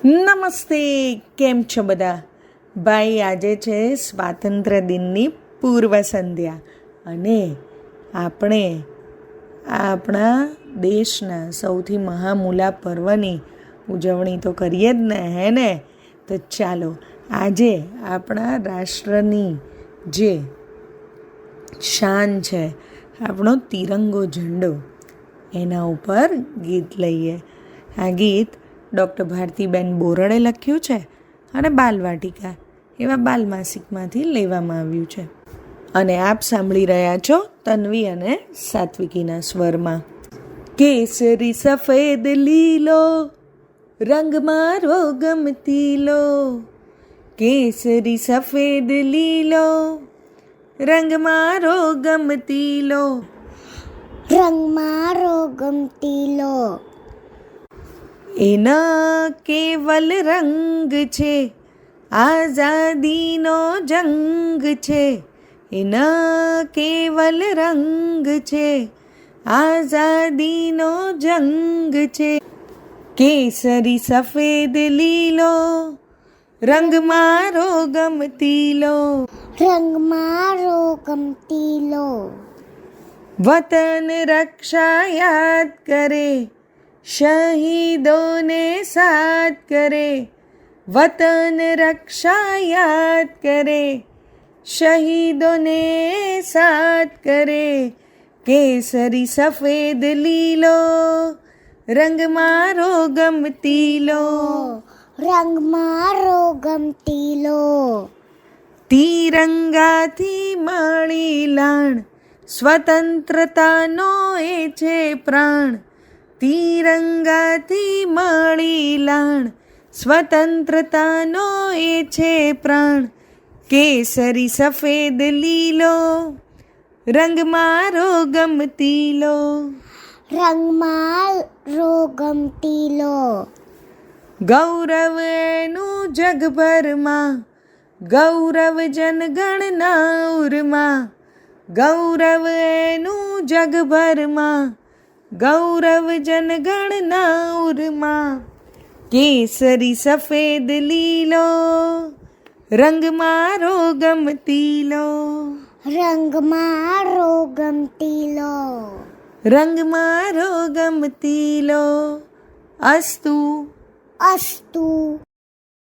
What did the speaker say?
નમસ્તે, કેમ છો બધા? ભાઈ, આજે છે સ્વાતંત્ર્ય દિનની પૂર્વ સંધ્યા અને આપણે આપણા દેશના સૌથી મહામૂલા પર્વની ઉજવણી તો કરીએ જ ને, હે ને? તો ચાલો આજે આપણા રાષ્ટ્રની જે શાન છે, આપણો તિરંગો ઝંડો, એના ઉપર ગીત લઈએ. આ ગીત ડૉક્ટર ભારતીબેન બોરડે લખ્યું છે અને બાલવાટિકા એવા બાલમાસિકમાંથી લેવામાં આવ્યું છે. અને આપ સાંભળી રહ્યા છો તન્વી અને સાત્વિકીના સ્વરમાં. કેસરી સફેદ લીલો રંગ મારો ગમતીલો, કેસરી સફેદ લીલો રંગ મારો ગમતીલો, રંગ મારો ગમતીલો. એના કેવલ રંગ છે, આઝાદીનો જંગ છે. એના કેવલ રંગ છે, આઝાદીનો જંગ છે. કેસરી સફેદ લીલો રંગ મારો ગમતીલો, રંગ મારો ગમતીલો. વતન રક્ષા યાદ કરે, શહીદોને સાથ કરે. વતન રક્ષા યાદ કરે, શહીદોને સાથ કરે. કેસરી સફેદ લીલો રંગ મારો ગમતીલો, રંગ મારો ગમતીલો. તિરંગાથી મળી લાણ, સ્વતંત્રતાનો એ છે પ્રાણ. તિરંગાથી મળી લાણ, સ્વતંત્રતાનો એ છે પ્રાણ. કેસરી સફેદ લીલો રંગ મારો ગમતીલો, રંગ મારો ગમતીલો. ગૌરવ એનું જગભરમાં, ગૌરવ જનગણના ઉરમાં. ગૌરવ એનું જગભરમાં, ગૌરવ જનગણના ઉરમાં. કેસરી સફેદ લીલો રંગ મારો ગમતીલો, રંગ મારો ગમતીલો. રંગ મારો ગમતીલો. અસ્તુ. અસ્તુ.